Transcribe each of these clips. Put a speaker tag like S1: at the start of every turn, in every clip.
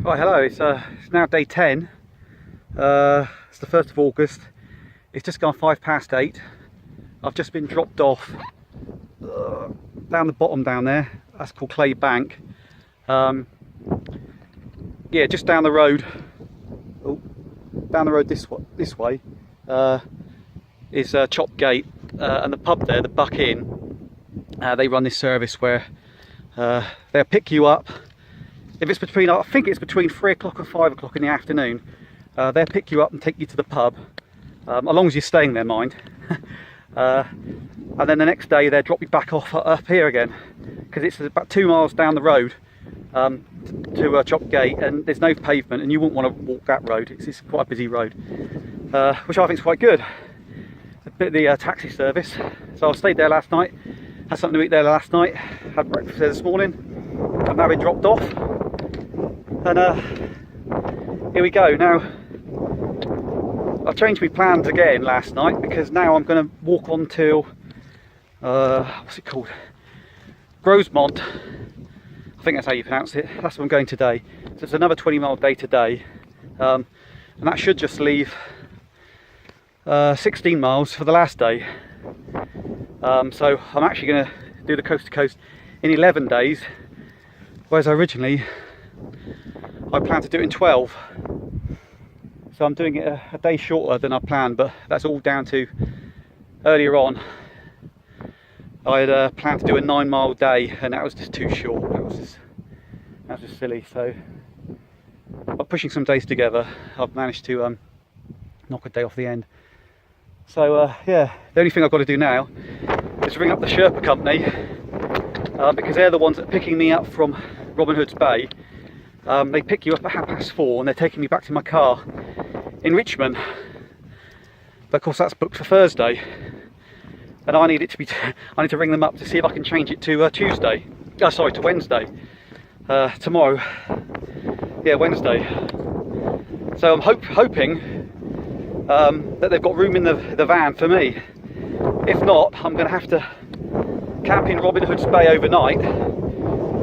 S1: Right, hello, it's now day 10. It's the 1st of August. It's just gone 8:05. I've just been dropped off down the bottom down there. That's called Clay Bank. Yeah, just down the road. Oh, down the road this way is Chop Gate, and the pub there, the Buck Inn. They run this service where they'll pick you up. If it's between, I think it's between 3 o'clock and 5 o'clock in the afternoon, they'll pick you up and take you to the pub, as long as you're staying there, mind. And then the next day they'll drop you back off up here again, because it's about 2 miles down the road to Chop Gate, and there's no pavement, and you wouldn't want to walk that road. It's quite a busy road, which I think is quite good. A bit of the taxi service. So I stayed there last night, had something to eat there last night, had breakfast there this morning, and now been dropped off. And here we go. Now I've changed my plans again last night, because now I'm going to walk on till what's it called, Grosmont. I think that's how you pronounce it. That's where I'm going today. So it's another 20-mile day today, and that should just leave 16 miles for the last day. So I'm actually going to do the coast to coast in 11 days, whereas originally I planned to do it in 12. So I'm doing it a day shorter than I planned, but that's all down to earlier on I had planned to do a 9-mile day, and that was just too short. That was just silly. So by pushing some days together, I've managed to knock a day off the end. So yeah, the only thing I've got to do now is ring up the Sherpa company, because they're the ones that are picking me up from Robin Hood's Bay. They pick you up at 4:30 and they're taking me back to my car in Richmond. But of course that's booked for Thursday, and I need it to be. I need to ring them up to see if I can change it to Tuesday. Sorry, to Wednesday. Tomorrow. Yeah, Wednesday. So I'm hoping that they've got room in the van for me. If not, I'm going to have to camp in Robin Hood's Bay overnight,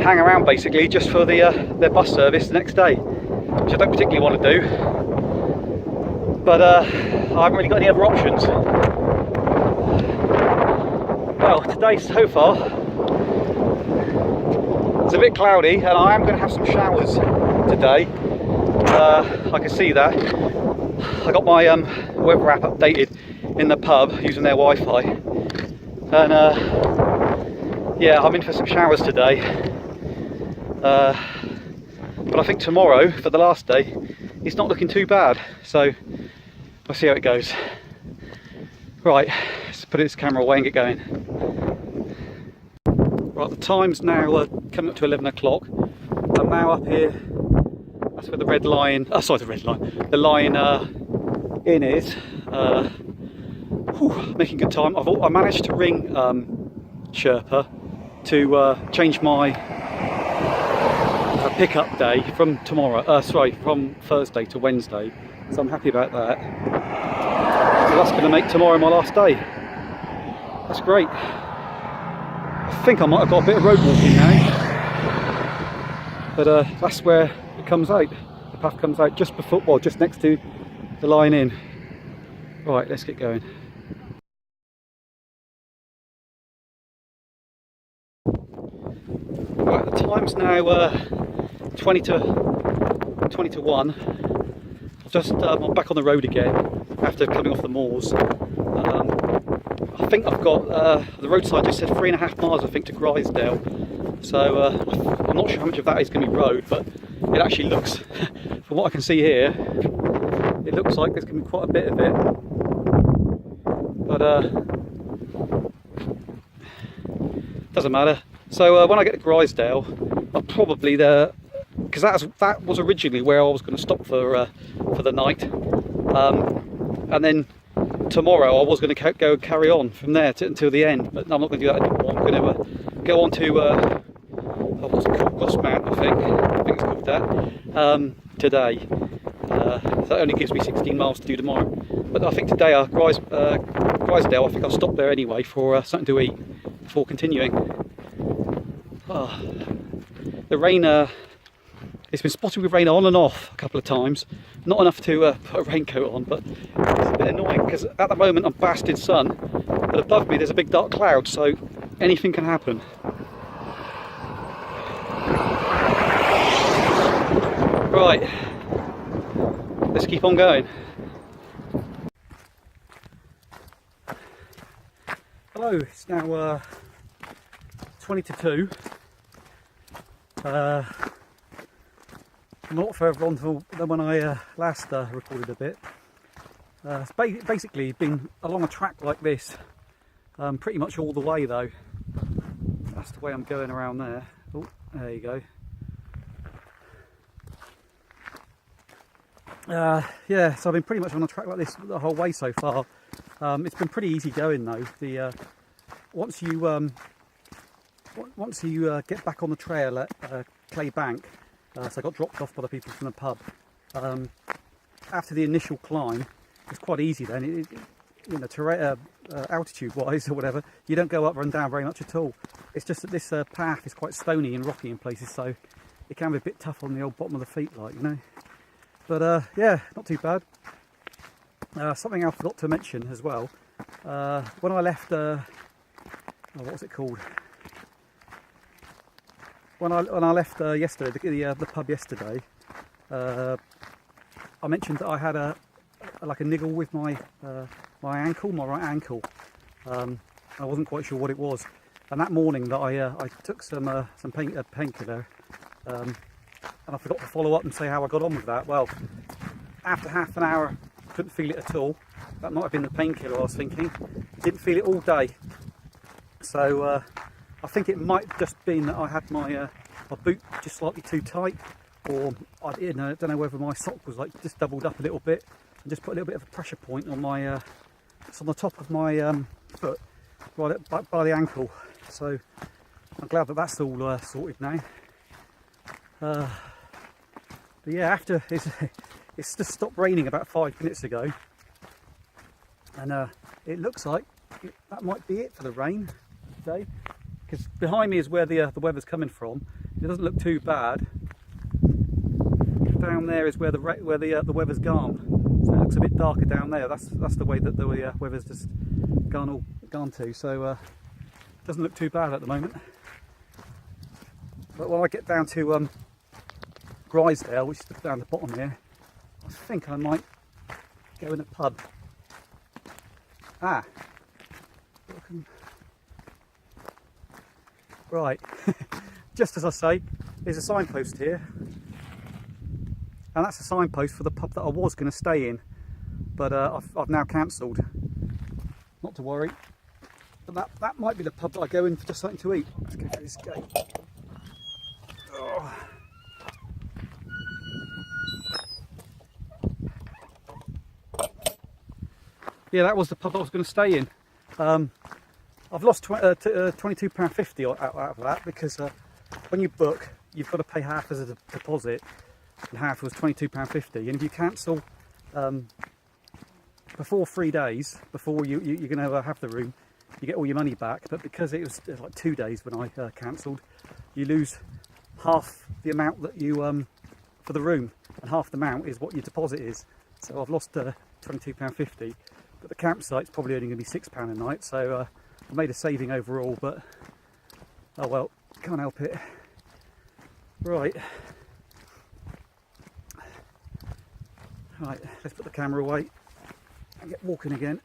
S1: hang around basically just for their bus service the next day, which I don't particularly want to do, but I haven't really got any other options. Well, today so far it's a bit cloudy, and I am going to have some showers today. I can see that. I got my weather app updated in the pub using their Wi-Fi, and yeah, I'm in for some showers today. But I think tomorrow, for the last day, it's not looking too bad, so we'll see how it goes. Right, let's put this camera away and get going. Right, the time's now coming up to 11 o'clock. I'm now up here. That's where the Red Lion, the Lion Inn is. Making good time. I managed to ring Sherpa to change my pickup day from from Thursday to Wednesday. So I'm happy about that. So that's going to make tomorrow my last day. That's great. I think I might have got a bit of road walking now, but that's where it comes out. The path comes out just before, well, just next to the Lion Inn. Right, let's get going. Right, the time's now 20 to 1. I'm back on the road again after coming off the moors. I think I've got the roadside just said 3.5 miles, I think, to Grisdale. So I'm not sure how much of that is going to be road, but it actually looks, from what I can see here, it looks like there's going to be quite a bit of it. But doesn't matter. So when I get to Grisdale, I'll probably because that was originally where I was going to stop for the night, and then tomorrow I was going to go carry on from there until the end. But I'm not going to do that anymore. I'm going to go on to what's it called, Grosmont, I think it's called that, today. So that only gives me 16 miles to do tomorrow. But I think today Grisdale, I think I'll stop there anyway for something to eat before continuing. Oh, the rain It's been spotted with rain on and off a couple of times. Not enough to put a raincoat on, but it's a bit annoying because at the moment I'm basking sun, but above me there's a big dark cloud, so anything can happen. Right, let's keep on going. Hello, it's now 20 to 2. I'm a lot further on than when I last recorded a bit. It's basically been along a track like this pretty much all the way though. That's the way I'm going around there. Oh, there you go. Yeah, so I've been pretty much on a track like this the whole way so far. It's been pretty easy going though. Once you get back on the trail at Clay Bank, so I got dropped off by the people from the pub. After the initial climb, it's quite easy then. You know, altitude-wise or whatever, you don't go up and down very much at all. It's just that this path is quite stony and rocky in places, so it can be a bit tough on the old bottom of the feet, like, you know. But yeah, not too bad. Something I forgot to mention as well. When I left, what was it called? When I left yesterday, the pub yesterday, I mentioned that I had like a niggle with my my right ankle. I wasn't quite sure what it was, and that morning that I took some painkiller, and I forgot to follow up and say how I got on with that. Well, after half an hour, I couldn't feel it at all. That might have been the painkiller I was thinking. Didn't feel it all day. So I think it might just been that I had my boot just slightly too tight, or I don't know whether my sock was like just doubled up a little bit and just put a little bit of a pressure point on my it's on the top of my foot, right by the ankle. So I'm glad that that's all sorted now. But yeah, after it's just stopped raining about 5 minutes ago, and it looks like that might be it for the rain today. Because behind me is where the weather's coming from. It doesn't look too bad. Down there is where the weather's gone. So it looks a bit darker down there. That's the way that the weather's just gone to. So it doesn't look too bad at the moment. But when I get down to Grosmont, which is down the bottom here, I think I might go in a pub. Right, just as I say, there's a signpost here, and that's a signpost for the pub that I was going to stay in, but I've now cancelled. Not to worry, but that might be the pub that I go in for just something to eat. Let's go through this gate. Oh. Yeah, that was the pub I was going to stay in. I've lost £22.50 out of that, because when you book, you've got to pay half as a deposit, and half was £22.50. And if you cancel before 3 days, before you're going to have the room, you get all your money back. But because it was like 2 days when I cancelled, you lose half the amount that you for the room, and half the amount is what your deposit is. So I've lost £22.50, but the campsite's probably only going to be £6 a night. So I made a saving overall, but oh well, can't help it. Right, let's put the camera away and get walking again.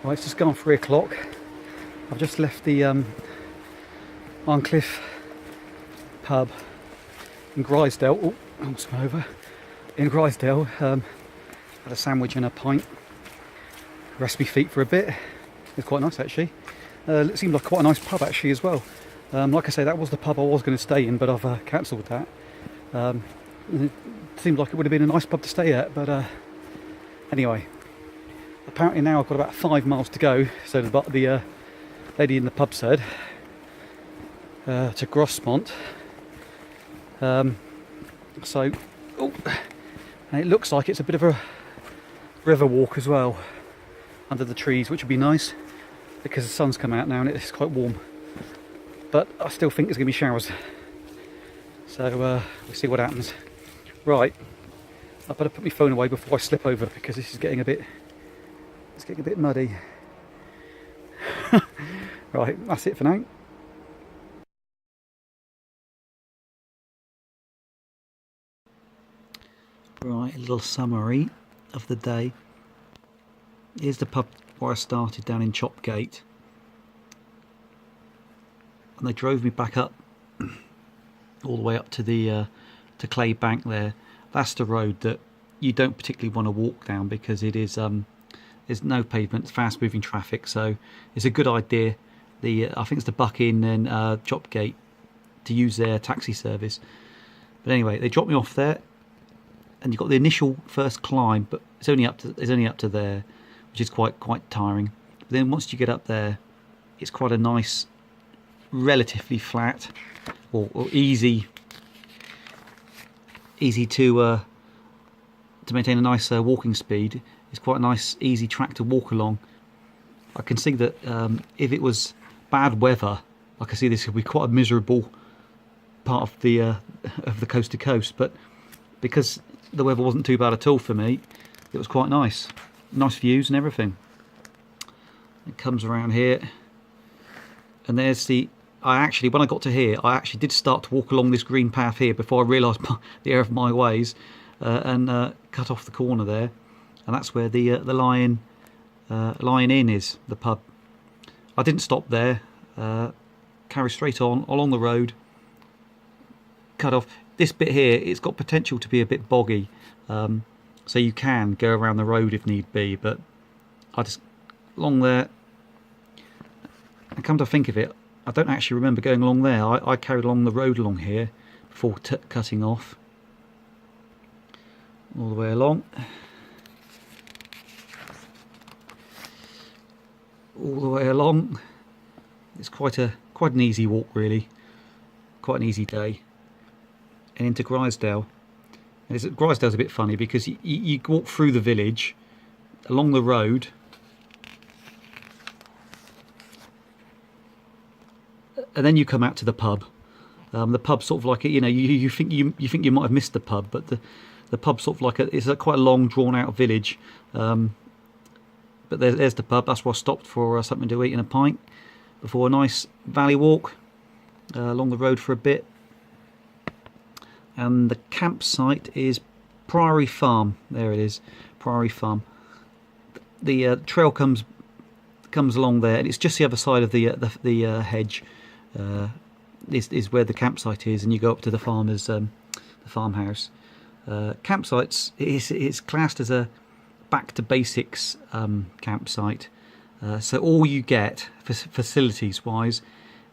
S1: Right, it's just gone 3 o'clock. I've just left the Arncliffe pub in Grosmont. Oh, almost went over. In Grosmont, had a sandwich and a pint. Rest my feet for a bit. It's quite nice actually. It seemed like quite a nice pub actually as well. Like I say, that was the pub I was going to stay in, but I've cancelled that. It seemed like it would have been a nice pub to stay at, but anyway. Apparently now I've got about 5 miles to go, so the lady in the pub said, to Grosmont. So, oh, and it looks like it's a bit of a river walk as well, under the trees, which would be nice because the sun's come out now and it's quite warm. but I still think there's going to be showers. So we'll see what happens. Right, I better put my phone away before I slip over because this is getting a bit, it's getting a bit muddy. Right, that's it for now. Right, a little summary of the day. Here's the pub where I started down in Chopgate, and they drove me back up all the way up to the to Clay Bank there. That's the road that you don't particularly want to walk down because it is there's no pavement, it's fast moving traffic, so it's a good idea. I think it's the Buck Inn and Chopgate to use their taxi service. But anyway, they dropped me off there, and you've got the initial first climb, but it's only up to there, which is quite tiring. But then once you get up there, it's quite a nice, relatively flat or easy to maintain a nice walking speed. It's quite a nice, easy track to walk along. I can see that if it was bad weather, I can see this would be quite a miserable part of the coast to coast. But because the weather wasn't too bad at all for me, it was quite nice. Nice views and everything. It comes around here, and there's the. When I got to here, I actually did start to walk along this green path here before I realised the error of my ways, and cut off the corner there, and that's where the Lion Inn is, the pub. I didn't stop there. Carry straight on along the road. Cut off this bit here. It's got potential to be a bit boggy, so you can go around the road if need be. But I just along there. And come to think of it, I don't actually remember going along there. I carried along the road along here before cutting off. All the way along. All the way along. It's quite an easy walk, really. Quite an easy day. And into Grisdale. And Grisdale's a bit funny because you walk through the village, along the road, and then you come out to the pub. The pub sort of like you think you might have missed the pub, but the pub sort of like it's quite a long, drawn out village. But there's the pub. That's where I stopped for something to eat and a pint before a nice valley walk along the road for a bit. And the campsite is Priory Farm. There it is, Priory Farm. The trail comes along there, and it's just the other side of the hedge. Is where the campsite is, and you go up to the farmhouse. Campsites it's classed as a back to basics campsite. So all you get facilities wise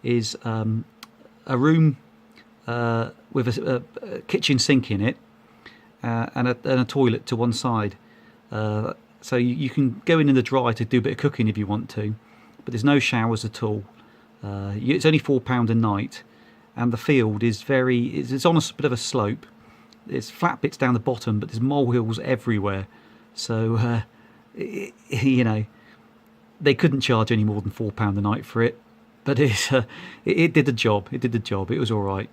S1: is a room with a kitchen sink in it, and a toilet to one side. So you can go in the dry to do a bit of cooking if you want to, but there's no showers at all. It's only £4 a night, and the field is it's on a bit of a slope. There's flat bits down the bottom, but there's molehills everywhere. So they couldn't charge any more than £4 a night for it, but it did the job. It did the job. It was all right.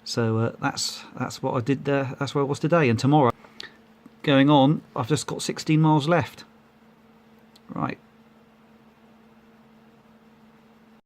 S1: So that's what I did there. That's where I was today. And tomorrow, going on, I've just got 16 miles left. Right,